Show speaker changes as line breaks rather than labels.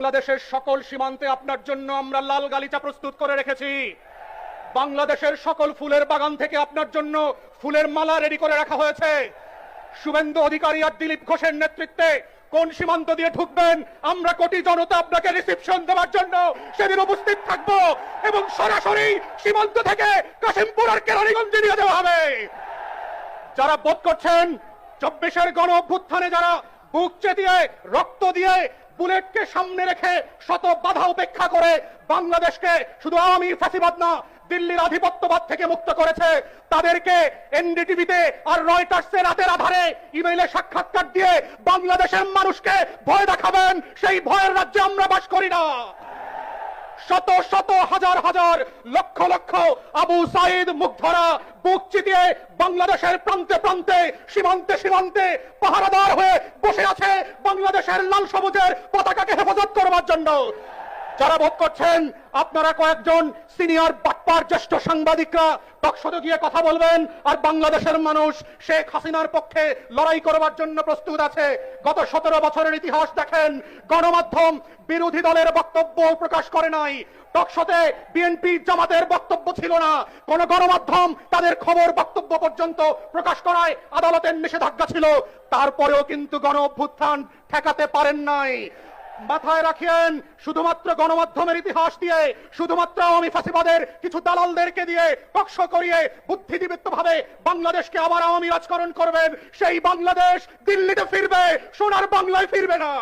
বাংলাদেশের সকল সীমান্তে আপনার জন্য আমরা লাল গালিচা প্রস্তুত করে রেখেছি। বাংলাদেশের সকল ফুলের বাগান থেকে আপনার জন্য ফুলের মালা রেডি করে রাখা হয়েছে। শুভেন্দু অধিকারী আর দিলীপ ঘোষের নেতৃত্বে কোন সীমান্ত দিয়ে ঢুকবেন, আমরা কোটি জনতা আপনাকে রিসিপশন দেওয়ার জন্য সেদিন উপস্থিত থাকবো এবং সরাসরি সীমান্ত থেকে কাশিমপুর আর কেরানীগঞ্জে নিয়ে যাওয়া হবে। যারা বোধ করছেন 24-এর গণ অভ্যুত্থানে যারা বুক চেতিয়ে রক্ত দিয়ে বুলেটকে সামনে রেখে শত বাধা উপেক্ষা করে বাংলাদেশকে শুধু আওয়ামী ফ্যাসিবাদ না দিল্লির আধিপত্যবাদ থেকে মুক্ত করেছে, তাদেরকে এনডিটিভিতে আর রয়টার্সের রাতের আধারে ইমেইলে সাক্ষাৎকার দিয়ে বাংলাদেশের মানুষকে ভয় দেখাবেন। সেই ভয়ের রাজ্যে আমরা বাস করি না। শত শত হাজার হাজার লক্ষ লক্ষ আবু সাইদ মুগ্ধরা বুক চিতিয়ে বাংলাদেশের প্রান্তে প্রান্তে সীমান্তে সীমান্তে পাহারাদার হয়ে বসে আছে বাংলাদেশের লাল সবুজের পতাকাকে হেফাজত করবার জন্য। যারা বোধ করছেন আপনারা কয়েকজন সিনিয়র বাটপার জ্যেষ্ঠ সাংবাদিকরা টকশোতে গিয়ে কথা বলবেন আর বাংলাদেশের মানুষ শেখ হাসিনার পক্ষে লড়াই করবার জন্য প্রস্তুত আছে, গত 17 বছরের ইতিহাস দেখেন, গণমাধ্যম বিরোধী দলের বক্তব্য প্রকাশ করে নাই। টকশোতে বিএনপি জামাতের বক্তব্য ছিল না, কোন গণমাধ্যম তাদের খবর বক্তব্য পর্যন্ত প্রকাশ করায় আদালতের নিষেধাজ্ঞা ছিল। তারপরেও কিন্তু গণ অভ্যুত্থান ঠেকাতে পারেন নাই। মাথায় রাখেন, শুধুমাত্র গণমাধ্যমের ইতিহাস দিয়ে, শুধুমাত্র আওয়ামী ফ্যাসিবাদের কিছু দালালদেরকে দিয়ে টকশো করিয়ে বুদ্ধিদীপ্ত ভাবে বাংলাদেশকে আবার আওয়ামী রাজকরণ করবেন, সেই বাংলাদেশ দিল্লিতে ফিরবে, সোনার বাংলায় ফিরবে না।